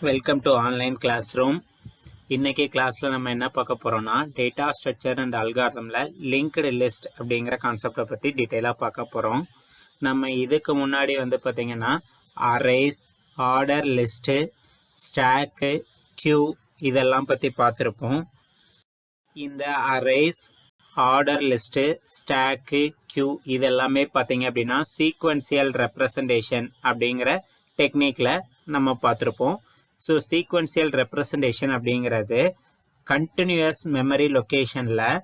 Welcome to online classroom. இன்றைக்கி கிளாஸில் நம்ம என்ன பார்க்க போகிறோம்னா டேட்டா ஸ்ட்ரக்சர் அண்ட் அல்காரிதமில் லிங்க்டு லிஸ்ட் அப்படிங்கிற கான்செப்டை பற்றி டீட்டெயிலாக பார்க்க போகிறோம். நம்ம இதுக்கு முன்னாடி பார்த்திங்கன்னா arrays, order list, stack, queue இதெல்லாம் பற்றி பார்த்துருப்போம். இந்த arrays, order list, stack, queue இதெல்லாமே பார்த்திங்க அப்படின்னா சீக்வன்சியல் ரெப்ரசன்டேஷன் அப்படிங்கிற டெக்னிக்கில் நம்ம பார்த்துருப்போம். ஸோ சீக்வன்சியல் ரெப்ரசன்டேஷன் அப்படிங்கிறது கண்டினியூஸ் மெமரி லொக்கேஷனில்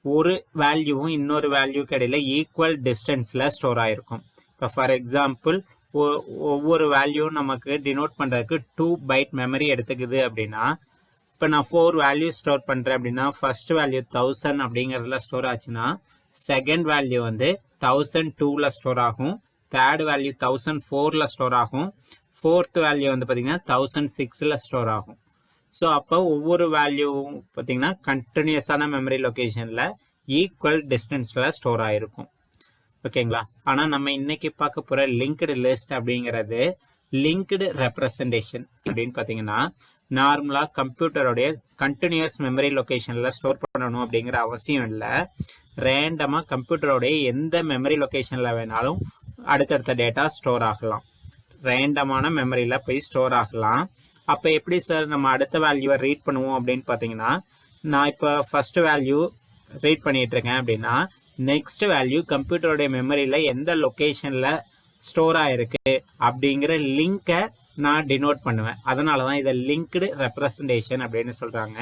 ஒரு வேல்யூவும் இன்னொரு வேல்யூக்கு இடையில் ஈக்குவல் டிஸ்டன்ஸில் ஸ்டோர் ஆகிருக்கும். இப்போ ஃபார் எக்ஸாம்பிள் ஒவ்வொரு வேல்யூவும் நமக்கு டினோட் பண்ணுறதுக்கு 2 பைட் மெமரி எடுத்துக்குது அப்படின்னா, இப்போ நான் 4 வேல்யூ ஸ்டோர் பண்ணுறேன் அப்படின்னா ஃபர்ஸ்ட் வேல்யூ 1000 அப்படிங்கிறதுல ஸ்டோர் ஆச்சுன்னா செகண்ட் வேல்யூ 1002ல் ஸ்டோர் ஆகும், தேர்ட் வேல்யூ 1004ல் ஸ்டோர் ஆகும், ஃபோர்த் வேல்யூ பார்த்திங்கன்னா 1006ல் ஸ்டோர் ஆகும். ஸோ அப்போ ஒவ்வொரு வேல்யூவும் பார்த்திங்கன்னா கண்டினியூஸான மெமரி லொக்கேஷனில் ஈக்குவல் டிஸ்டன்ஸில் ஸ்டோர் ஆகிருக்கும். ஓகேங்களா? ஆனால் நம்ம இன்றைக்கி பார்க்க போகிற லிங்க்டு லிஸ்ட் அப்படிங்கிறது லிங்க்டு ரெப்ரசன்டேஷன் அப்படின்னு பார்த்திங்கன்னா நார்மலாக கம்ப்யூட்டருடைய கண்டினியூஸ் மெமரி லொக்கேஷனில் ஸ்டோர் பண்ணணும் அப்படிங்கிற அவசியம் இல்லை. ரேண்டமாக கம்ப்யூட்டருடைய எந்த மெமரி லொக்கேஷனில் வேணாலும் அடுத்தடுத்த டேட்டா ஸ்டோர் ஆகலாம், ரேண்டமான மெமரியில் போய் ஸ்டோர் ஆகலாம். அப்போ எப்படி சார் நம்ம அடுத்த வேல்யூவை ரீட் பண்ணுவோம் அப்படின்னு பார்த்தீங்கன்னா, நான் இப்போ ஃபஸ்ட்டு வேல்யூ ரீட் பண்ணிகிட்ருக்கேன் அப்படின்னா நெக்ஸ்ட் வேல்யூ கம்ப்யூட்டருடைய மெமரியில் எந்த லொக்கேஷனில் ஸ்டோர் ஆகிருக்கு அப்படிங்கிற லிங்கை நான் டினோட் பண்ணுவேன். அதனால தான் இதை லிங்க்டு ரெப்ரசன்டேஷன் அப்படின்னு சொல்கிறாங்க.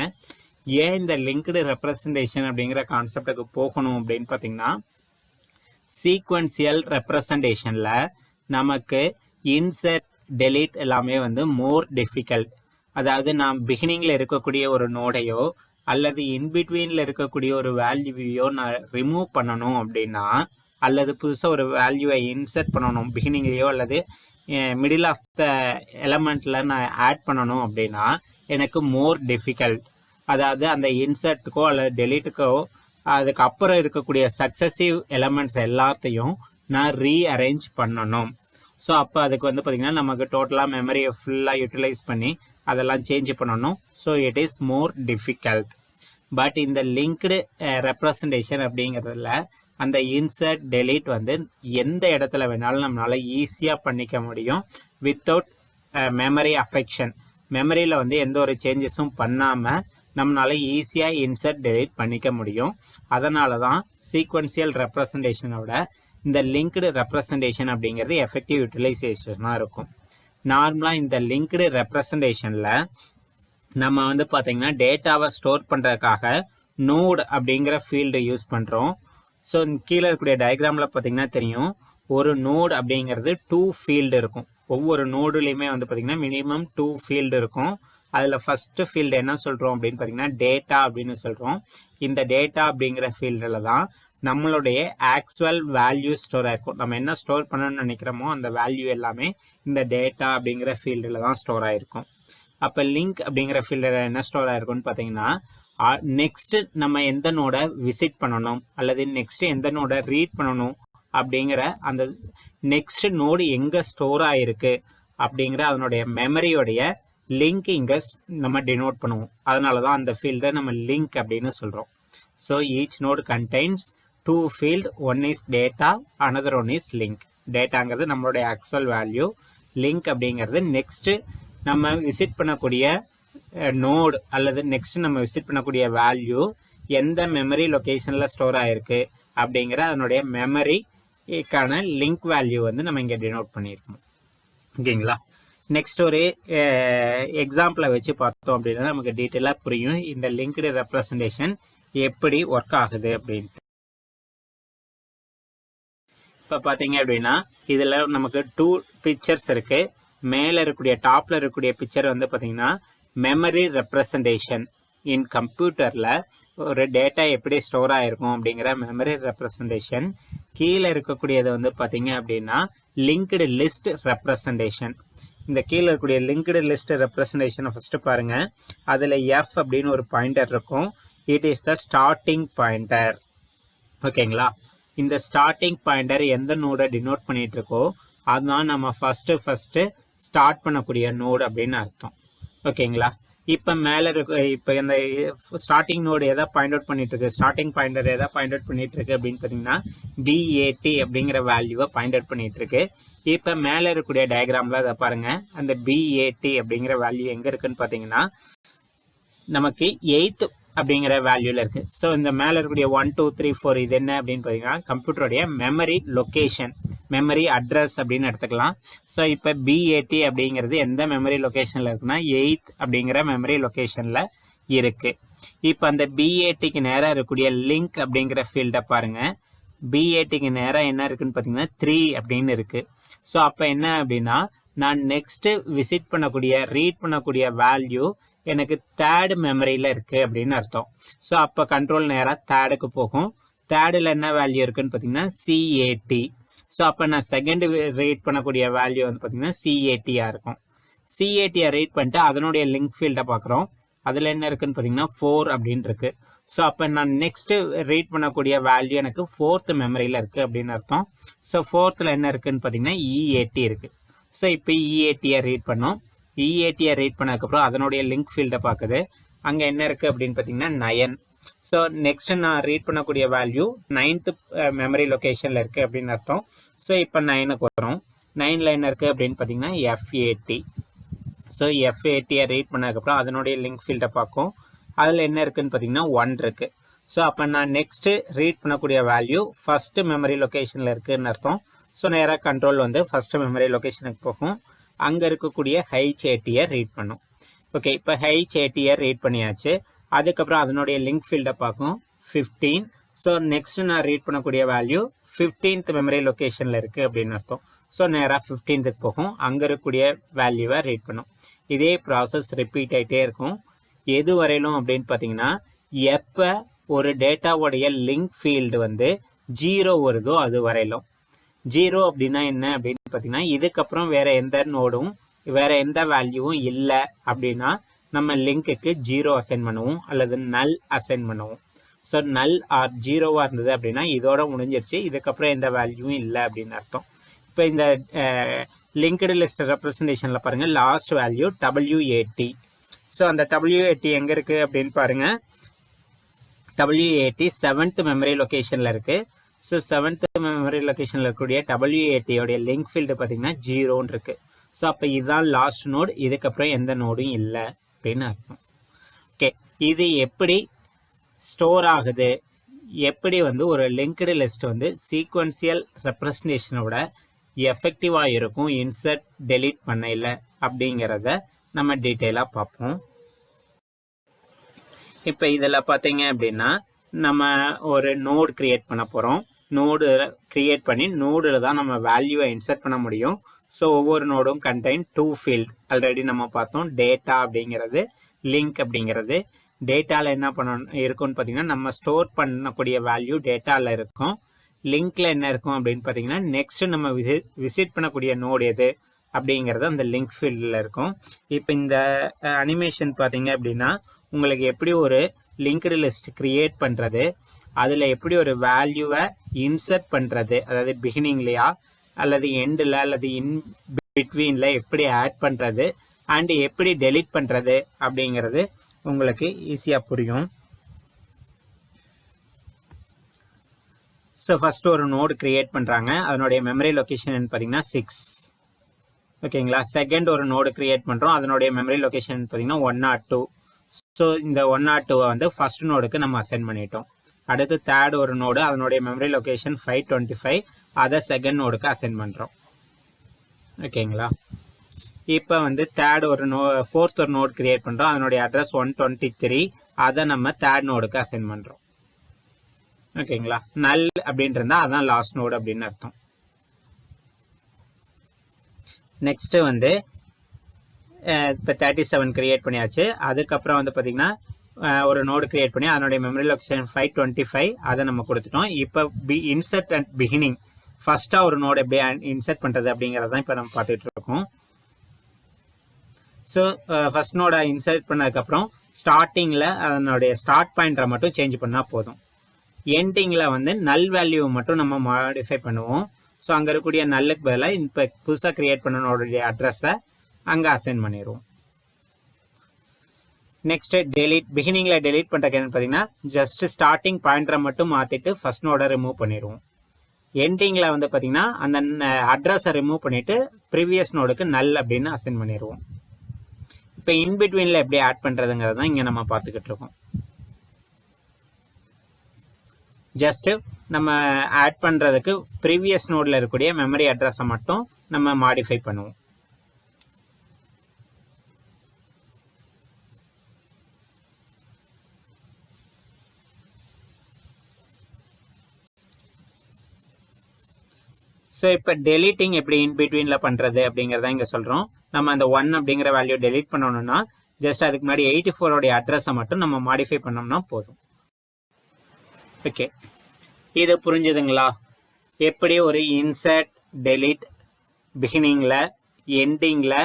ஏன் இந்த லிங்க்டு ரெப்ரசன்டேஷன் அப்படிங்கிற கான்செப்டுக்கு போகணும் அப்படின்னு பார்த்தீங்கன்னா, சீக்வன்சியல் ரெப்ரசன்டேஷனில் நமக்கு இன்சர்ட், டெலீட் எல்லாமே மோர் டிஃபிகல்ட். அதாவது நான் பிகினிங்கில் இருக்கக்கூடிய ஒரு நோடையோ அல்லது இன்பிட்வீனில் இருக்கக்கூடிய ஒரு வேல்யூவையோ நான் ரிமூவ் பண்ணணும் அப்படின்னா, அல்லது புதுசாக ஒரு வேல்யூவை இன்சர்ட் பண்ணணும் பிகினிங்லேயோ அல்லது மிடில் ஆஃப் த எலமெண்ட்டில் நான் ஆட் பண்ணணும் அப்படின்னா எனக்கு மோர் டிஃபிகல்ட். அதாவது அந்த இன்சர்ட்டுக்கோ அல்லது டெலீட்டுக்கோ அதுக்கப்புறம் இருக்கக்கூடிய சக்ஸசிவ் எலமெண்ட்ஸ் எல்லாத்தையும் நான் ரீஅரேஞ்ச் பண்ணணும். ஸோ அப்போ அதுக்கு பார்த்திங்கன்னா நமக்கு டோட்டலாக மெமரியை ஃபுல்லாக யூட்டிலைஸ் பண்ணி அதெல்லாம் சேஞ்ச் பண்ணணும். So it is more difficult. But இந்த லிங்க்டு ரெப்ரசன்டேஷன் அப்படிங்கிறதுல அந்த இன்சர்ட், டெலீட் எந்த இடத்துல வேணாலும் நம்மளால் ஈஸியாக பண்ணிக்க முடியும் வித்தவுட் மெமரி அஃபெக்ஷன். மெமரியில் எந்த ஒரு சேஞ்சஸும் பண்ணாமல் நம்மளால் ஈஸியாக இன்சர்ட், டெலீட் பண்ணிக்க முடியும். அதனால தான் சீக்வன்சியல் ரெப்ரசன்டேஷனோட இந்த லிங்க்டு ரெப்ரசன்டேஷன் அப்படிங்கிறது எஃபெக்டிவ் யூட்டிலைசேஷனாக இருக்கும். நார்மலாக இந்த லிங்க்டு ரெப்ரசன்டேஷனில் நம்ம பார்த்திங்கன்னா டேட்டாவை ஸ்டோர் பண்ணுறதுக்காக நோட் அப்படிங்கிற ஃபீல்டு யூஸ் பண்ணுறோம். ஸோ கீழே இருக்கக்கூடிய டயக்ராமில் பார்த்திங்கன்னா தெரியும், ஒரு நோடு அப்படிங்கிறது 2 ஃபீல்டு இருக்கும். ஒவ்வொரு நோடுலேயுமே பார்த்திங்கன்னா மினிமம் 2 ஃபீல்டு இருக்கும். அதில் ஃபஸ்ட்டு ஃபீல்டு என்ன சொல்கிறோம் அப்படின்னு பார்த்திங்கன்னா டேட்டா அப்படின்னு சொல்கிறோம். இந்த டேட்டா அப்படிங்கிற ஃபீல்டில் தான் நம்மளுடைய ஆக்சுவல் வேல்யூ ஸ்டோர் ஆகிருக்கும். நம்ம என்ன ஸ்டோர் பண்ணணும்னு நினைக்கிறோமோ அந்த வேல்யூ எல்லாமே இந்த டேட்டா அப்படிங்கிற ஃபீல்டில் தான் ஸ்டோர் ஆகிருக்கும். அப்போ லிங்க் அப்படிங்கிற ஃபீல்டில் என்ன ஸ்டோர் ஆகிருக்கும்னு பார்த்தீங்கன்னா, நெக்ஸ்ட்டு நம்ம எந்த நோடை விசிட் பண்ணணும் அல்லது நெக்ஸ்ட்டு எந்த நோடை ரீட் பண்ணணும் அப்படிங்கிற அந்த நெக்ஸ்ட் நோடு எங்கே ஸ்டோர் ஆகிருக்கு அப்படிங்கிற அதனுடைய மெமரியோடைய லிங்க் இங்கே நம்ம டினோட் பண்ணுவோம். அதனால தான் அந்த ஃபீல்டை நம்ம லிங்க் அப்படின்னு சொல்கிறோம். So each node contains 2 field, one is data, another one is link. டேட்டாங்கிறது நம்மளுடைய ஆக்சுவல் வேல்யூ, லிங்க் அப்படிங்கிறது நெக்ஸ்ட்டு நம்ம விசிட் பண்ணக்கூடிய நோடு அல்லது நெக்ஸ்ட் நம்ம விசிட் பண்ணக்கூடிய வேல்யூ எந்த மெமரி லொக்கேஷனில் ஸ்டோர் ஆகிருக்கு அப்படிங்கிற அதனுடைய மெமரிக்கான லிங்க் வேல்யூ நம்ம இங்கே டினோட் பண்ணியிருக்கோம். ஓகேங்களா? நெக்ஸ்ட் ஒரு எக்ஸாம்பிளை வச்சு பார்த்தோம் அப்படின்னா நமக்கு டீட்டெயிலாக புரியும் இந்த லிங்க்டு ரெப்ரசன்டேஷன் எப்படி ஒர்க் ஆகுது அப்படின்ட்டு. இப்போ பார்த்தீங்க அப்படின்னா இதில் நமக்கு 2 பிக்சர்ஸ் இருக்குது. மேலே இருக்கக்கூடிய டாப்பில் இருக்கக்கூடிய பிக்சர் பார்த்தீங்கன்னா மெமரி ரெப்ரசன்டேஷன் இன் கம்ப்யூட்டரில் ஒரு டேட்டா எப்படி ஸ்டோர் ஆகிருக்கும் அப்படிங்கிற மெமரி ரெப்ரசன்டேஷன். கீழே இருக்கக்கூடியது பார்த்தீங்க அப்படின்னா லிங்க்டு லிஸ்ட் ரெப்ரசன்டேஷன். இந்த கீழே இருக்கக்கூடிய லிங்க்டு லிஸ்ட் ரெப்ரசன்டேஷனை ஃபஸ்ட்டு பாருங்கள். அதில் எஃப் அப்படின்னு ஒரு பாயிண்டர் இருக்கும். It is the starting pointer. ஓகேங்களா? இந்த ஸ்டார்டிங் பாயிண்டர் எந்த நோடை டினோட் பண்ணிட்டு இருக்கோ அதுதான் நம்ம ஃபஸ்ட்டு ஸ்டார்ட் பண்ணக்கூடிய நோடு அப்படின்னு அர்த்தம். ஓகேங்களா. இப்போ மேலே இருக்க இப்போ இந்த ஸ்டார்டிங் நோடு எதை பாயிண்ட் அவுட் பண்ணிட்டு இருக்கு, ஸ்டார்டிங் பாயிண்டர் எதை பாயிண்ட் அவுட் பண்ணிட்டு இருக்கு அப்படின்னு பார்த்தீங்கன்னா BAT அப்படிங்கிற வேல்யூவை பாயிண்ட் அவுட் பண்ணிட்டு இருக்கு. இப்போ மேலே இருக்கக்கூடிய டயக்ராமில் அதை பாருங்க, அந்த BAT அப்படிங்கிற வேல்யூ எங்கே இருக்குன்னு பார்த்தீங்கன்னா நமக்கு 8th அப்படிங்கிற வேல்யூவில் இருக்கு. ஸோ இந்த மேலே இருக்கக்கூடிய 1 2 3 4 இது என்ன அப்படின்னு பார்த்தீங்கன்னா கம்ப்யூட்டருடைய மெமரி லொக்கேஷன், மெமரி அட்ரஸ் அப்படின்னு எடுத்துக்கலாம். ஸோ இப்போ BAT அப்படிங்கிறது எந்த மெமரி லொக்கேஷனில் இருக்குன்னா 8th அப்படிங்கிற மெமரி லொக்கேஷனில் இருக்கு. இப்போ அந்த BATக்கு நேராக இருக்கக்கூடிய லிங்க் அப்படிங்கிற ஃபீல்டை பாருங்க. BATக்கு நேராக என்ன இருக்குன்னு பார்த்தீங்கன்னா 3 அப்படின்னு இருக்கு. ஸோ அப்போ என்ன அப்படின்னா நான் நெக்ஸ்ட் விசிட் பண்ணக்கூடிய ரீட் பண்ணக்கூடிய வேல்யூ எனக்கு தேர்ட் மெமரியில் இருக்குது அப்படின்னு அர்த்தம். ஸோ அப்போ கண்ட்ரோல் நேராக தேர்டுக்கு போகும். தேர்டில் என்ன வேல்யூ இருக்குன்னு பார்த்தீங்கன்னா CAT. ஸோ அப்போ நான் செகண்ட் ரீட் பண்ணக்கூடிய வேல்யூ வந்து பார்த்தீங்கன்னா CAT-ஆக இருக்கும். CAT-ஐ ரீட் பண்ணிட்டு அதனுடைய லிங்க் ஃபீல்டை பார்க்குறோம். அதில் என்ன இருக்குன்னு பார்த்தீங்கன்னா 4 அப்படின்னு இருக்கு. ஸோ அப்போ நான் நெக்ஸ்ட்டு ரீட் பண்ணக்கூடிய வேல்யூ எனக்கு 4th மெமரியில் இருக்குது அப்படின்னு அர்த்தம். ஸோ 4th என்ன இருக்குன்னு பார்த்தீங்கன்னா EAT இருக்குது. ஸோ இப்போ EAT-ஐ ரீட் பண்ணோம். EAT-ஐ ரீட் பண்ணதுக்கப்புறம் அதனுடைய லிங்க் ஃபீல்டை பார்க்குது. அங்கே என்ன இருக்குது அப்படின்னு பார்த்தீங்கன்னா 9. ஸோ நெக்ஸ்ட் நான் ரீட் பண்ணக்கூடிய வேல்யூ 9th மெமரி லொக்கேஷனில் இருக்குது அப்படின்னு அர்த்தம். ஸோ இப்போ 9க்கு வரும். 9ல் என்ன இருக்குது அப்படின்னு பார்த்தீங்கன்னா FAT. ஸோ FAT-ஐ ரீட் பண்ணதுக்கப்புறம் அதனுடைய லிங்க் ஃபீல்டை பார்க்கும். அதில் என்ன இருக்குதுன்னு பார்த்தீங்கன்னா 1 இருக்குது. ஸோ அப்போ நான் நெக்ஸ்ட்டு ரீட் பண்ணக்கூடிய வேல்யூ ஃபஸ்ட்டு மெமரி லொக்கேஷனில் இருக்குதுன்னு அர்த்தம். ஸோ நேராக கண்ட்ரோல் வந்து ஃபஸ்ட்டு மெமரி லொக்கேஷனுக்கு போகும். அங்கே இருக்கக்கூடிய HAT-ஐ ரீட் பண்ணும். ஓகே, இப்போ HAT-ஐ ரீட் பண்ணியாச்சு. அதுக்கப்புறம் அதனுடைய லிங்க் ஃபீல்டை பார்க்கும் 15. ஸோ நெக்ஸ்ட் நான் ரீட் பண்ணக்கூடிய வேல்யூ 15th மெமரி லொக்கேஷனில் இருக்குது அப்படின்னு அர்த்தம். ஸோ நேராக 15க்கு போகும். அங்கே இருக்கக்கூடிய வேல்யூவை ரீட் பண்ணும். இதே ப்ராசஸ் ரிப்பீட் ஆகிட்டே இருக்கும். எது வரையிலும் அப்படின்னு பார்த்தீங்கன்னா எப்போ ஒரு டேட்டாவுடைய லிங்க் ஃபீல்டு வந்து 0 வருதோ அது வரையிலும். 0 அப்படின்னா என்ன அப்படின்னு பார்த்தீங்கன்னா இதுக்கப்புறம் வேற எந்த நோடும் வேற எந்த வேல்யூவும் இல்லை அப்படின்னா நம்ம லிங்க்குக்கு 0 அசைன் பண்ணுவோம் அல்லது நல் அசைன் பண்ணுவோம். ஸோ நல் ஆர் 0-ஆக இருந்தது அப்படின்னா இதோட முடிஞ்சிருச்சு, இதுக்கப்புறம் எந்த வேல்யூவும் இல்லை அப்படின்னு அர்த்தம். இப்போ இந்த லிங்க்டு லிஸ்ட் ரெப்ரஸன்டேஷனில் பாருங்கள் லாஸ்ட் வேல்யூ WAT. ஸோ அந்த WAT எங்கே இருக்குது அப்படின்னு பாருங்கள். WAT 7th மெமரி லொக்கேஷனில் இருக்குது. ஸோ 7th மெமரி லொக்கேஷனில் இருக்கக்கூடிய WAT-யோடைய லிங்க் ஃபீல்டு பார்த்தீங்கன்னா 0ன்னு இருக்குது. ஸோ அப்போ இதுதான் லாஸ்ட் நோடு, இதுக்கப்புறம் எந்த நோடும் இல்லை அப்படின்னு அர்த்தம். ஓகே, இது எப்படி ஸ்டோர் ஆகுது, எப்படி வந்து ஒரு லிங்க்டு லிஸ்ட் வந்து சீக்வன்சியல் ரெப்ரஸன்டேஷனோட எஃபெக்டிவாக இருக்கும் இன்சர்ட் டெலீட் பண்ணல அப்படிங்கிறத நம்ம டீட்டெயிலாக பார்ப்போம். இப்போ இதில் பார்த்தீங்க அப்படின்னா நம்ம ஒரு நோடு கிரியேட் பண்ண போகிறோம். நோடு கிரியேட் பண்ணி நோடில் தான் நம்ம வேல்யூவை இன்சர்ட் பண்ண முடியும். ஸோ ஒவ்வொரு நோடும் கண்டெயின் 2 ஃபீல்ட். ஆல்ரெடி நம்ம பார்த்தோம், டேட்டா அப்படிங்கிறது, லிங்க் அப்படிங்கிறது. டேட்டாவில் என்ன இருக்குன்னு பார்த்தீங்கன்னா நம்ம ஸ்டோர் பண்ணக்கூடிய வேல்யூ டேட்டாவில் இருக்கும். லிங்க்கில் என்ன இருக்கும் அப்படின்னு பார்த்தீங்கன்னா நெக்ஸ்ட் நம்ம விசிட் பண்ணக்கூடிய நோடு எது அப்படிங்கிறது அந்த லிங்க் ஃபீல்டில் இருக்கும். இப்போ இந்த அனிமேஷன் பார்த்தீங்க அப்படின்னா உங்களுக்கு எப்படி ஒரு லிங்க்டு லிஸ்ட் கிரியேட் பண்ணுறது, அதில் எப்படி ஒரு வேல்யூவை இன்சர்ட் பண்ணுறது, அதாவது பிகினிங்லையா அல்லது எண்டில் அல்லது இன் பிட்வீனில் எப்படி ஆட் பண்ணுறது அண்டு எப்படி டெலீட் பண்ணுறது அப்படிங்கிறது உங்களுக்கு ஈஸியாக புரியும். ஸோ ஃபஸ்ட்டு ஒரு நோடு கிரியேட் பண்ணுறாங்க. அதனுடைய மெமரி லொக்கேஷன் பார்த்தீங்கன்னா 6. ஓகேங்களா. செகண்ட் ஒரு நோடு கிரியேட் பண்ணுறோம். அதனுடைய மெமரி லொக்கேஷன் பார்த்தீங்கன்னா 102. ஸோ இந்த 102-வை வந்து ஃபர்ஸ்ட் நோடுக்கு நம்ம அசைன் பண்ணிட்டோம். அடுத்து தேர்ட் ஒரு நோடு, அதனுடைய மெமரி லொக்கேஷன் 525, அதை செகண்ட் நோடுக்கு அசைன் பண்ணுறோம். ஓகேங்களா. இப்போ வந்து ஃபோர்த் ஒரு நோடு கிரியேட் பண்ணுறோம். அதனுடைய அட்ரஸ் 123, அதை நம்ம தேர்ட் நோடுக்கு அசைன் பண்ணுறோம். ஓகேங்களா. நல் அப்படின்ட்டு இருந்தால் அதான் லாஸ்ட் நோடு அப்படின்னு அர்த்தம். நெக்ஸ்ட்டு வந்து இப்போ 37 கிரியேட் பண்ணியாச்சு. அதுக்கப்புறம் வந்து பார்த்திங்கன்னா ஒரு நோடு கிரியேட் பண்ணி அதனுடைய மெமரி லொக்கேஷன் 525, அதை நம்ம கொடுத்துட்டோம். இப்போ இன்சர்ட் அண்ட் பிகினிங் ஃபஸ்ட்டாக ஒரு நோடு எப்படி இன்சர்ட் பண்ணுறது அப்படிங்கிறதான் இப்போ நம்ம பார்த்துட்டு இருக்கோம். ஸோ ஃபஸ்ட் நோடை இன்சர்ட் பண்ணதுக்கப்புறம் ஸ்டார்டிங்கில் அதனுடைய ஸ்டார்ட் பாயிண்டரை மட்டும் சேஞ்ச் பண்ணால் போதும். எண்டிங்கில் வந்து நல் வேல்யூவை மட்டும் நம்ம மாடிஃபை பண்ணுவோம். ஸோ அங்கே இருக்கக்கூடிய நல்லுக்கு பதிலாக இப்போ புதுசாக கிரியேட் பண்ணனோடைய அட்ரஸை அங்கே அசைன் பண்ணிடுவோம். நெக்ஸ்ட் டெலீட், பிகினிங்ல டெலீட் பண்றதுக்கு என்னன்னு பார்த்தீங்கன்னா ஜஸ்ட் ஸ்டார்டிங் பாயிண்டரை மட்டும் மாத்திட்டு ஃபர்ஸ்ட் நோட ரிமூவ் பண்ணிடுவோம். எண்டிங்ல வந்து பார்த்தீங்கன்னா அந்த அட்ரஸை ரிமூவ் பண்ணிட்டு ப்ரீவியஸ் நோடுக்கு நல் அப்படின்னு அசைன் பண்ணிடுவோம். இப்போ இன்பிட்வீனில் எப்படி ஆட் பண்ணுறதுங்கிறது தான் இங்கே நம்ம பார்த்துக்கிட்டு இருக்கோம். ஜஸ்ட் நம்ம ஆட் பண்ணுறதுக்கு ப்ரீவியஸ் நோடில் இருக்கக்கூடிய மெமரி அட்ரஸை மட்டும் நம்ம மாடிஃபை பண்ணுவோம். ஸோ இப்போ டெலீட்டிங் எப்படி இன்பிட்வீனில் பண்ணுறது அப்படிங்கிறத இங்கே சொல்கிறோம். நம்ம அந்த 1 அப்படிங்கிற வேல்யூ டெலீட் பண்ணணும்னா ஜஸ்ட் அதுக்கு முன்னாடி 84 அட்ரஸை மட்டும் நம்ம மாடிஃபை பண்ணோம்னா போதும். ஓகே, இது புரிஞ்சுதுங்களா? எப்படி ஒரு இன்சர்ட் டெலீட் பிகினிங்கில், எண்டிங்கில்,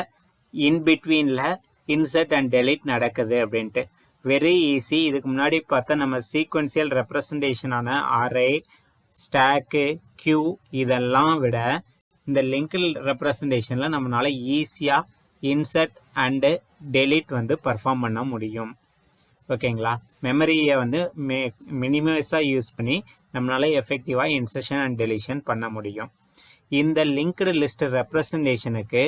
இன்பிட்வீனில் இன்சர்ட் அண்ட் டெலீட் நடக்குது அப்படின்ட்டு. Very easy. இதுக்கு முன்னாடி பார்த்தா நம்ம சீக்வன்சியல் ரெப்ரசன்டேஷனான அரே, ஸ்டாக்கு, கியூ இதெல்லாம் விட இந்த லிங்க்டு ரெப்ரசன்டேஷனில் நம்மளால ஈஸியாக இன்சர்ட் அண்டு டெலீட் வந்து பர்ஃபார்ம் பண்ண முடியும். ஓகேங்களா? மெமரியை வந்து மினிமைஸாக யூஸ் பண்ணி நம்மளால எஃபெக்டிவாக இன்சர்ஷன் அண்ட் டெலிஷன் பண்ண முடியும். இந்த லிங்க்டு லிஸ்ட் ரெப்ரசன்டேஷனுக்கு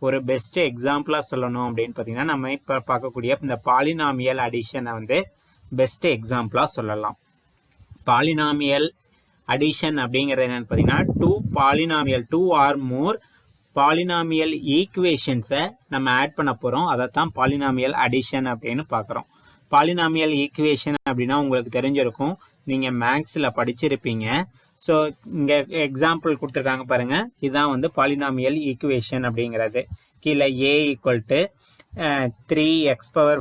ஒரு பெஸ்ட் எக்ஸாம்பிளாக சொல்லணும் அப்படின்னு பார்த்தீங்கன்னா நம்ம இப்போ பார்க்கக்கூடிய இந்த பாலினாமியல் அடிஷனை வந்து பெஸ்ட் எக்ஸாம்பிளாக சொல்லலாம். பாலினாமியல் அடிஷன் அப்படிங்கிறது என்னன்னு பார்த்தீங்கன்னா டூ ஆர் மோர் பாலினாமியல் ஈக்குவேஷன்ஸை நம்ம ஆட் பண்ண போகிறோம். அதை தான் பாலினாமியல் அடிஷன் அப்படின்னு பார்க்குறோம். பாலினாமியல் ஈக்குவேஷன் அப்படின்னா உங்களுக்கு தெரிஞ்சிருக்கும், நீங்கள் மேக்ஸில் படிச்சிருப்பீங்க. ஸோ இங்கே எக்ஸாம்பிள் கொடுத்துருக்காங்க பாருங்கள். இதுதான் வந்து பாலினாமியல் ஈக்குவேஷன் அப்படிங்கிறது. கீழே a = 3x⁴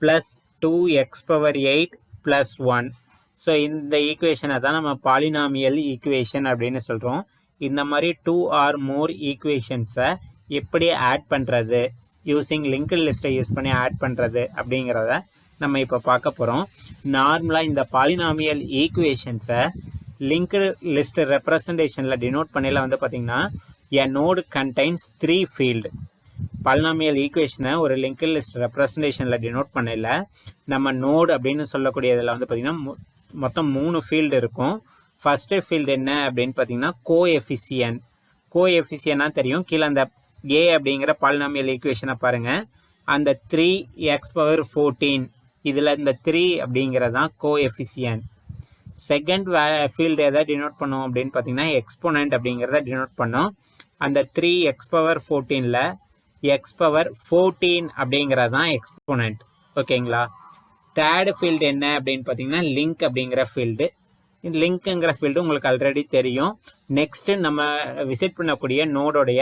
+ 2x⁸ + 1. ஸோ இந்த ஈக்குவேஷனை தான் நம்ம பாலினாமியல் ஈக்குவேஷன் அப்படின்னு சொல்கிறோம். இந்த மாதிரி 2 ஆர் மோர் ஈக்குவேஷன்ஸை எப்படி ஆட் பண்ணுறது, யூஸிங் லிங்க்டு லிஸ்ட்டை யூஸ் பண்ணி ஆட் பண்ணுறது அப்படிங்கிறத நம்ம இப்போ பார்க்க போகிறோம். நார்மலாக இந்த பாலினாமியல் ஈக்குவேஷன்ஸை லிங்க்டு லிஸ்ட் ரெப்ரசன்டேஷனில் டினோட் பண்ணல வந்து பார்த்திங்கன்னா எ நோடு கண்டைன்ஸ் 3 ஃபீல்டு. பாலினாமியல் ஈக்குவேஷனை ஒரு லிங்க்டு லிஸ்ட் ரெப்ரசன்டேஷனில் டினோட் பண்ணல நம்ம நோடு அப்படின்னு சொல்லக்கூடியதில் வந்து பார்த்திங்கன்னா மொத்தம் 3 ஃபீல்டு இருக்கும். ஃபஸ்ட்டு ஃபீல்டு என்ன அப்படின்னு பார்த்தீங்கன்னா கோஎஃபிசியன். கோஎஃபிசியனாக தெரியும். கீழே அந்த a அப்படிங்கிற பாலினாமியல் ஈக்குவேஷனை பாருங்கள். அந்த 3x⁴ இதில் இந்த 3 அப்படிங்கிறது தான் கோஎஃபிசியன். செகண்ட் ஃபீல்டு எதை டினோட் பண்ணோம் அப்படின்னு பார்த்தீங்கன்னா எக்ஸ்போனன்ட் அப்படிங்கிறத டினோட் பண்ணோம். அந்த 3x⁴ x⁴ அப்படிங்கிறது தான் எக்ஸ்போனன்ட். ஓகேங்களா? தேர்டு ஃபீல்டு என்ன அப்படின்னு பார்த்தீங்கன்னா லிங்க் அப்படிங்கிற ஃபீல்டு. லிங்க்குங்கிற ஃபீல்டு உங்களுக்கு ஆல்ரெடி தெரியும். நெக்ஸ்ட்டு நம்ம விசிட் பண்ணக்கூடிய நோடோடைய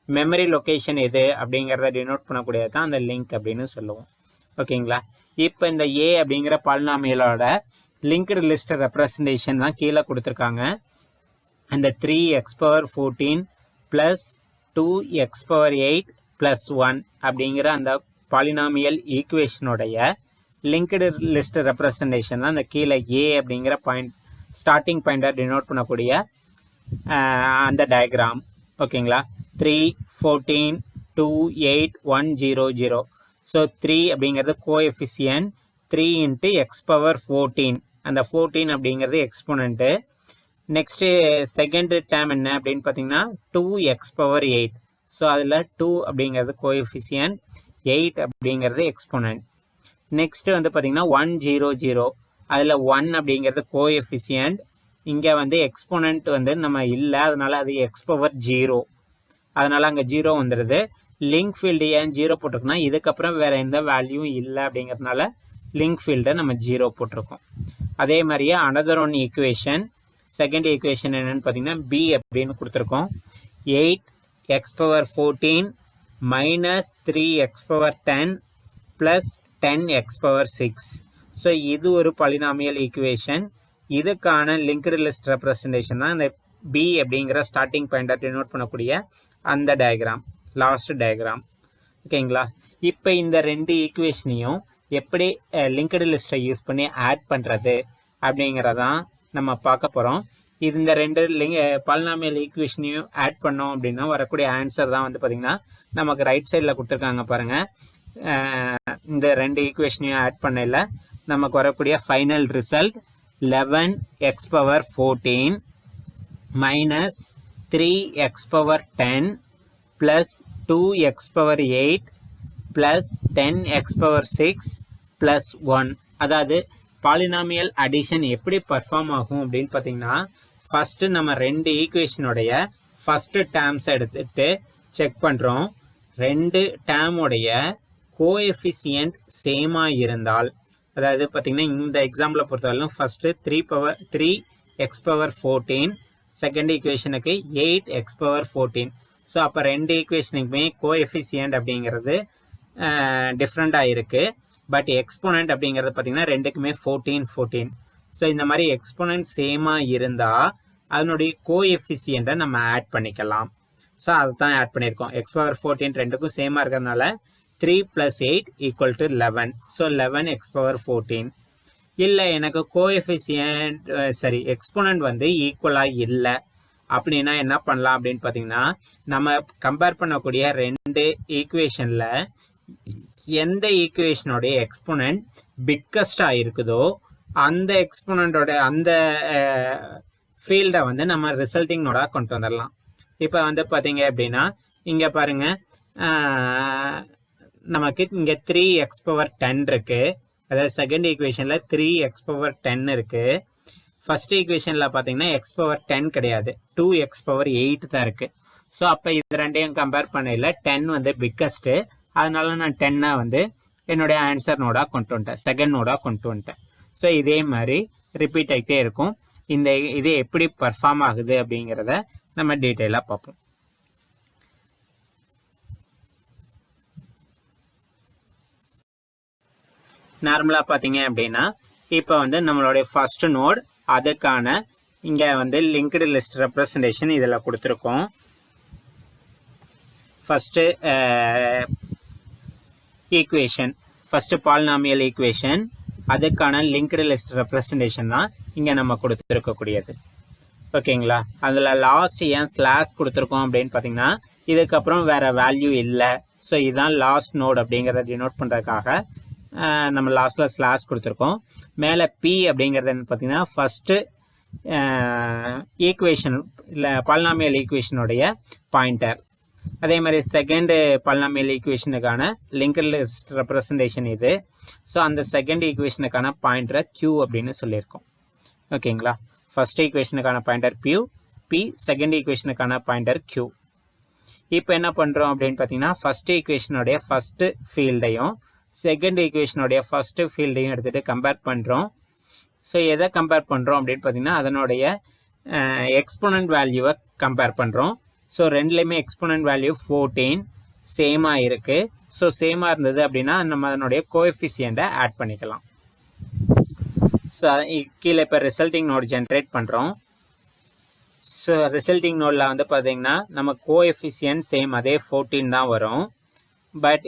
மெமரி லொக்கேஷன் எது அப்படிங்கிறத டினோட் பண்ணக்கூடியது தான் அந்த லிங்க் அப்படின்னு சொல்லுவோம். ஓகேங்களா? இப்போ இந்த a அப்படிங்கிற பாலினாமியலோட லிங்க்டு லிஸ்ட் ரெப்ரசன்டேஷன் தான் கீழே கொடுத்துருக்காங்க. அந்த 3x⁴ + 2x⁸ + 1 அப்படிங்கிற அந்த பாலினாமியல் ஈக்குவேஷனுடைய லிங்க்டு லிஸ்ட் ரெப்ரசன்டேஷன் தான் அந்த கீழே a அப்படிங்கிற ஸ்டார்டிங் பாயிண்டர் டினோட் பண்ணக்கூடிய அந்த டயக்ராம். ஓகேங்களா? 3, 14, 2, 8, 1, 0, 0. ஸோ 3 அப்படிங்கிறது கோஎஃபிசியன். 3 × x⁴. அந்த 14 அப்படிங்கிறது எக்ஸ்போனண்ட்டு. நெக்ஸ்ட்டு செகண்ட் டேர்ம் என்ன அப்படின்னு பார்த்தீங்கன்னா 2x⁸. ஸோ அதில் 2 அப்படிங்கிறது கோஎஃபிசியன், 8 அப்படிங்கிறது எக்ஸ்போனன்ட். நெக்ஸ்ட்டு வந்து பார்த்தீங்கன்னா 1, 0, 0. அதில் 1 அப்படிங்கிறது கோஎஃபிசியன்ட். இங்கே வந்து எக்ஸ்போனன்ட் வந்து நம்ம இல்லை, அதனால் அது x⁴. அதனால் அங்கே 0 வந்துடுது. லிங்க் ஃபீல்டு ஏன் 0 போட்டிருக்குன்னா இதுக்கப்புறம் வேறு எந்த வேல்யூவும் இல்லை அப்படிங்கிறதுனால லிங்க் ஃபீல்டை நம்ம 0 போட்டிருக்கோம். அதே மாதிரியே another one equation, second equation என்னென்னு பார்த்தீங்கன்னா b அப்படின்னு கொடுத்துருக்கோம். 8x⁴ - 3x⁻10 + 10x⁻6. ஸோ இது ஒரு பாலினாமியல் ஈக்குவேஷன். இதுக்கான லிங்க்டு லிஸ்ட் ரெப்ரசன்டேஷன் தான் இந்த b அப்படிங்கிற ஸ்டார்டிங் பாயிண்டர் டினோட் பண்ணக்கூடிய அந்த டயக்ராம், லாஸ்ட் டயக்ராம். ஓகேங்களா? இப்போ இந்த 2 ஈக்குவேஷனையும் எப்படி லிங்க்டு லிஸ்ட்டை யூஸ் பண்ணி ஆட் பண்ணுறது அப்படிங்கிறதான் நம்ம பார்க்க போகிறோம். இது இந்த 2 பாலினாமியல் ஈக்குவேஷனையும் ஆட் பண்ணோம் அப்படின்னா வரக்கூடிய ஆன்சர் தான் வந்து பார்த்திங்கன்னா நமக்கு ரைட் சைடில் கொடுத்துருக்காங்க பாருங்கள். இந்த ரெண்டு ஈக்குவேஷனையும் ஆட் பண்ணல நமக்கு வரக்கூடிய final result 11x⁴ minus 3x⁻10 plus 2x⁸8 plus 10x⁻6 plus 1. அதாவது பாலினாமியல் அடிஷன் எப்படி பர்ஃபார்ம் ஆகும் அப்படின்னு பார்த்தீங்கன்னா, ஃபர்ஸ்ட் நம்ம ரெண்டு ஈக்குவேஷனுடைய ஃபர்ஸ்ட் டேர்ம்ஸ் எடுத்துட்டு செக் பண்ணுறோம். ரெண்டு டேர்முடைய கோஎஃபிசியன்ட் சேமாக இருந்தால், அதாவது பார்த்தீங்கன்னா இந்த எக்ஸாம்பிளை பொறுத்தவரைக்கும் first 3x⁴, second ஈக்குவேஷனுக்கு 8x⁴. So அப்போ ரெண்டு ஈக்குவேஷனுக்குமே கோஎஃபிசியன்ட் அப்படிங்கிறது டிஃப்ரெண்ட்டாக இருக்குது. பட் எக்ஸ்போனன்ட் அப்படிங்கிறது பார்த்தீங்கன்னா ரெண்டுக்குமே 14. ஸோ இந்த மாதிரி எக்ஸ்போனன்ட் சேமாக இருந்தால் அதனுடைய கோஎஃபிசியண்ட்டை நம்ம ஆட் பண்ணிக்கலாம். ஸோ அதை தான் ஆட் பண்ணியிருக்கோம். x⁴ ரெண்டுக்கும் சேமாக இருக்கிறதுனால 3 + 8 = 11. So 11x⁴. இல்லை எனக்கு கோஎஃபிசியன்ட் எக்ஸ்போனன்ட் வந்து ஈக்குவலாக இல்லை அப்படின்னா என்ன பண்ணலாம் அப்படின்னு பார்த்தீங்கன்னா, நம்ம கம்பேர் பண்ணக்கூடிய ரெண்டு ஈக்குவேஷனில் எந்த ஈக்குவேஷனோடைய எக்ஸ்போனன்ட் பிக்கஸ்டாக இருக்குதோ அந்த எக்ஸ்போனண்டோட அந்த ஃபீல்டை வந்து நம்ம ரிசல்ட்டிங் நோடாக கொண்டு வந்துடலாம். இப்போ வந்து பார்த்தீங்க அப்படின்னா இங்கே பாருங்கள், நமக்கு இங்கே 3x⁻10 இருக்குது. அதாவது செகண்ட் ஈக்குவேஷனில் 3x⁻10 இருக்குது. ஃபர்ஸ்ட் ஈக்குவேஷனில் பார்த்தீங்கன்னா x⁻10 கிடையாது, 2x⁸8 தான் இருக்குது. ஸோ அப்போ இது ரெண்டையும் கம்பேர் பண்ணல 10 வந்து பிக்கஸ்ட்டு. அதனால நான் 10 வந்து என்னுடைய ஆன்சர் நோடாக கொண்டு வந்துட்டேன், செகண்ட் நோடாக கொண்டு வந்துட்டேன். ஸோ இதே மாதிரி ரிப்பீட் ஆகிட்டே இருக்கும். இது எப்படி பர்ஃபார்ம் ஆகுது அப்படிங்கிறத நம்ம டீட்டெயிலாக பார்ப்போம். நார்மலாக பார்த்தீங்க அப்படின்னா இப்போ வந்து நம்மளுடைய ஃபர்ஸ்ட் நோட் அதுக்கான இங்கே வந்து லிங்க்டு லிஸ்ட் ரெப்ரசன்டேஷன் இதில் கொடுத்துருக்கோம். First equation, first polynomial equation, அதுக்கான லிங்க்டு லிஸ்ட் ரெப்ரசன்டேஷன் தான் இங்கே நம்ம கொடுத்துருக்கக்கூடியது. ஓகேங்களா? அதில் லாஸ்ட் ஏன் ஸ்லாஷ் கொடுத்துருக்கோம் அப்படின்னு பார்த்தீங்கன்னா, இதுக்கப்புறம் வேறு வேல்யூ இல்லை. ஸோ இதுதான் லாஸ்ட் நோட் அப்படிங்கிறத டினோட் பண்ணுறதுக்காக நம்ம லாஸ்ட்டில் ஸ்லாஷ் கொடுத்துருக்கோம். மேலே பி அப்படிங்கிறது என்ன பார்த்தீங்கன்னா, ஃபஸ்ட்டு ஈக்குவேஷன் இல்லை பாலினாமியல் ஈக்குவேஷனுடைய பாயிண்டர். அதே மாதிரி செகண்டு பாலினாமியல் ஈக்குவேஷனுக்கான லிங்க்டு லிஸ்ட் ரெப்ரசன்டேஷன் இது. ஸோ அந்த செகண்ட் ஈக்குவேஷனுக்கான பாயிண்டரை Q அப்படின்னு சொல்லியிருக்கோம். ஓகேங்களா? ஃபர்ஸ்ட் ஈக்குவேஷனுக்கான பாயிண்டர் P, செகண்ட் ஈக்குவேஷனுக்கான பாயிண்டர் Q. இப்போ என்ன பண்ணுறோம் அப்படின்னு பார்த்தீங்கன்னா, ஃபர்ஸ்ட் ஈக்குவேஷனுடைய ஃபஸ்ட்டு ஃபீல்டையும் செகண்ட் ஈக்குவேஷனுடைய ஃபஸ்ட்டு ஃபீல்டையும் எடுத்துகிட்டு கம்பேர் பண்ணுறோம். ஸோ எதை கம்பேர் பண்ணுறோம் அப்படின்னு பார்த்தீங்கன்னா, அதனுடைய எக்ஸ்போனன்ட் வேல்யூவை கம்பேர் பண்ணுறோம். ஸோ ரெண்டுலேயுமே எக்ஸ்போனன்ட் வேல்யூ 14 சேமாக இருக்குது. ஸோ சேமாக இருந்தது அப்படின்னா நம்ம அதனுடைய கோஎஃபிசியண்ட்டை ஆட் பண்ணிக்கலாம். ஸோ கீழே இப்போ ரிசல்ட்டிங் நோட் ஜென்ரேட் பண்ணுறோம். ஸோ ரிசல்ட்டிங் நோடில் வந்து பார்த்தீங்கன்னா நம்ம கோஎஃபிசியன்ட் சேம் அதே 14 தான் வரும். பட்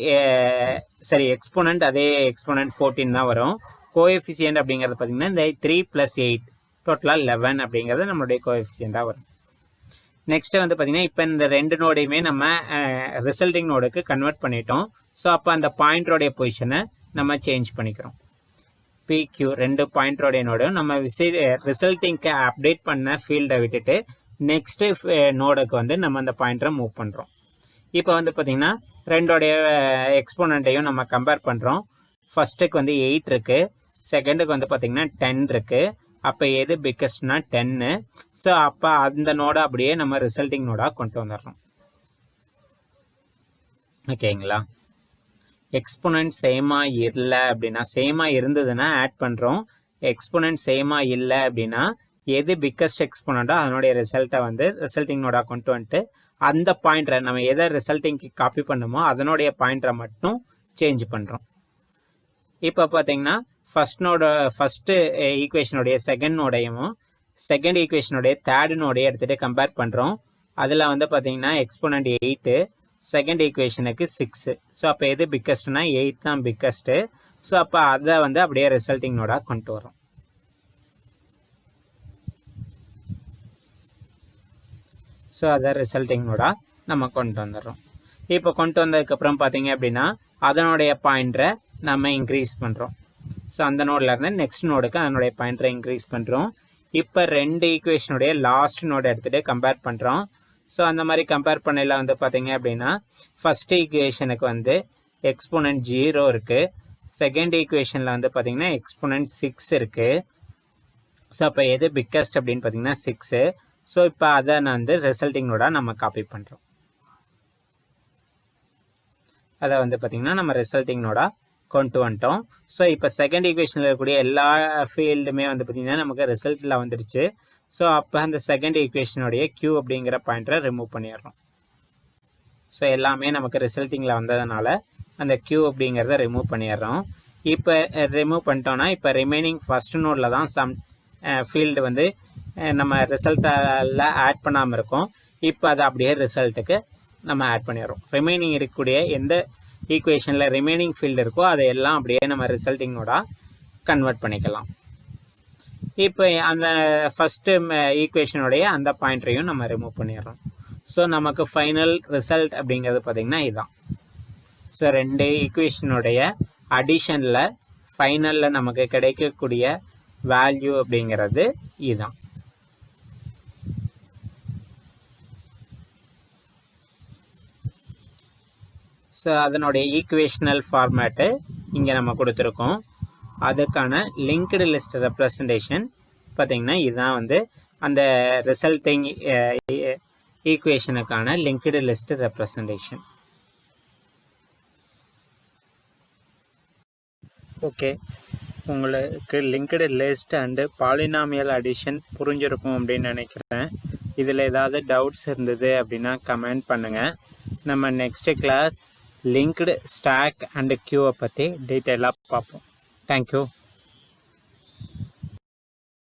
எக்ஸ்போனன்ட் அதே எக்ஸ்போனன்ட் 14 தான் வரும். கோஎஃபிசியன்ட் அப்படிங்கிறது பார்த்தீங்கன்னா இந்த 3 + 8 டோட்டலாக 11 அப்படிங்கிறது நம்மளுடைய கோஎஃபிசியண்ட்டாக வரும். நெக்ஸ்ட்டு வந்து பார்த்தீங்கன்னா, இப்போ இந்த ரெண்டு நோடையுமே நம்ம ரிசல்ட்டிங் நோடுக்கு கன்வெர்ட் பண்ணிட்டோம். ஸோ அப்போ அந்த பாயிண்டரோடைய பொசிஷனை நம்ம சேஞ்ச் பண்ணிக்கிறோம். PQ ரெண்டு பாயிண்டரோடைய நோடும் நம்ம ரிசல்ட்டிங்க்கு அப்டேட் பண்ண ஃபீல்டை விட்டுட்டு நெக்ஸ்ட்டு நோடுக்கு வந்து நம்ம அந்த பாயிண்டரை மூவ் பண்ணுறோம். இப்போ வந்து பார்த்தீங்கன்னா ரெண்டோடைய எக்ஸ்போனண்ட்டையும் நம்ம கம்பேர் பண்ணுறோம். ஃபஸ்ட்டுக்கு வந்து 8 இருக்குது, செகண்டுக்கு வந்து பார்த்தீங்கன்னா 10 இருக்குது. அப்போ எது பிக்கஸ்ட்னா 10. ஸோ அப்போ அந்த நோடை அப்படியே நம்ம ரிசல்ட்டிங் நோடாக கொண்டு வந்துடுறோம். ஓகேங்களா? எக்ஸ்போனன்ட் சேமாக இல்லை அப்படின்னா, சேமாக இருந்ததுன்னா ஆட் பண்ணுறோம். எக்ஸ்போனன்ட் சேமாக இல்லை அப்படின்னா எது பிக்கஸ்ட் எக்ஸ்போனண்ட்டோ அதனுடைய ரிசல்ட்டை வந்து ரிசல்ட்டிங் நோடாக கொண்டு வந்துட்டு அந்த பாயிண்டரை நம்ம எதை ரிசல்ட்டிங்க்கு காப்பி பண்ணுமோ அதனுடைய பாயிண்டரை மட்டும் சேஞ்ச் பண்ணுறோம். இப்போ பார்த்தீங்கன்னா ஃபஸ்ட்டு ஈக்குவேஷனுடைய செகண்ட் நோடையும் செகண்ட் ஈக்குவேஷனுடைய தேர்ட் நோடையும் எடுத்துகிட்டு கம்பேர் பண்ணுறோம். அதில் வந்து பார்த்தீங்கன்னா எக்ஸ்போனன்ட் 8, செகண்ட் ஈக்குவேஷனுக்கு 6. ஸோ அப்போ எது பிக்கஸ்ட்னா 8 தான் பிக்கஸ்ட்டு. ஸோ அப்போ அதை வந்து அப்படியே ரிசல்ட்டிங் நோடாக கொண்டு வரோம். ஸோ அதை ரிசல்ட்டிங் நோடாக நம்ம கொண்டு வந்துடுறோம். இப்போ கொண்டு வந்ததுக்கப்புறம் பார்த்தீங்க அப்படின்னா அதனுடைய பாயிண்டரை நம்ம இன்க்ரீஸ் பண்ணுறோம். ஸோ அந்த நோடில் இருந்து நெக்ஸ்ட் நோடுக்கு அதனுடைய பாயிண்டரை இன்க்ரீஸ் பண்ணுறோம். இப்போ 2 ஈக்குவேஷனுடைய லாஸ்ட் நோடு எடுத்துகிட்டு கம்பேர் பண்ணுறோம். ஸோ அந்த மாதிரி கம்பேர் பண்ணல வந்து பார்த்தீங்க அப்படின்னா ஃபஸ்ட் ஈக்குவேஷனுக்கு வந்து எக்ஸ்போனன்ட் 0 இருக்குது. செகண்ட் ஈக்குவேஷனில் வந்து பார்த்தீங்கன்னா எக்ஸ்போனன்ட் 6 இருக்குது. ஸோ அப்போ எது பிக்கஸ்ட் அப்படின்னு பார்த்தீங்கன்னா 6. ஸோ இப்போ அதை நான் வந்து ரிசல்ட்டிங் நோடாக நம்ம காப்பி பண்ணுறோம். அதை வந்து பார்த்திங்கன்னா நம்ம ரிசல்ட்டிங் நோடாக கொண்டு வந்துட்டோம். ஸோ இப்போ செகண்ட் ஈக்குவேஷனில் இருக்கக்கூடிய எல்லா ஃபீல்டுமே வந்து பார்த்திங்கன்னா நமக்கு ரிசல்ட்டில் வந்துடுச்சு. ஸோ அப்போ அந்த செகண்ட் ஈக்குவேஷனுடைய Q அப்படிங்கிற பாயிண்டரை ரிமூவ் பண்ணிடுறோம். ஸோ எல்லாமே நமக்கு ரிசல்ட்டிங்கில் வந்ததுனால அந்த Q அப்படிங்கிறத ரிமூவ் பண்ணிடுறோம். இப்போ ரிமூவ் பண்ணிட்டோன்னா இப்போ ரிமைனிங் ஃபஸ்ட் நோடில் தான் சம் ஃபீல்டு வந்து நம்ம ரிசல்ட்டில் ஆட் பண்ணாமல் இருக்கோம். இப்போ அதை அப்படியே ரிசல்ட்டுக்கு நம்ம ஆட் பண்ணிடுறோம். ரிமைனிங் இருக்கக்கூடிய எந்த ஈக்குவேஷனில் ரிமைனிங் ஃபீல்டு இருக்கோ அதையெல்லாம் அப்படியே நம்ம ரிசல்ட்டிங்கோட கன்வெர்ட் பண்ணிக்கலாம். இப்போ அந்த ஃபஸ்ட்டு ஈக்குவேஷனுடைய அந்த பாயிண்டரையும் நம்ம ரிமூவ் பண்ணிடுறோம். ஸோ நமக்கு ஃபைனல் ரிசல்ட் அப்படிங்கிறது பார்த்திங்கன்னா இதுதான். ஸோ 2 ஈக்குவேஷனுடைய அடிஷனில் ஃபைனலில் நமக்கு கிடைக்கக்கூடிய வேல்யூ அப்படிங்கிறது இதுதான். ஸோ அதனுடைய ஈக்குவேஷனல் ஃபார்மேட்டு இங்கே நம்ம கொடுத்துருக்கோம். அதுக்கான லிங்க்டு லிஸ்ட் ரெப்ரசன்டேஷன் பார்த்திங்கன்னா இதுதான் வந்து அந்த ரிசல்ட்டிங் ஈக்குவேஷனுக்கான லிங்க்டு லிஸ்ட் ரெப்ரசன்டேஷன். ஓகே, உங்களுக்கு linked list and polynomial addition புரிஞ்சிருக்கும் அப்படின்னு நினைக்கிறேன். இதில் ஏதாவது டவுட்ஸ் இருந்தது அப்படின்னா கமெண்ட் பண்ணுங்கள். நம்ம next class linked stack and கியூவை பற்றி டீட்டெயிலாக பார்ப்போம். தேங்க்யூ.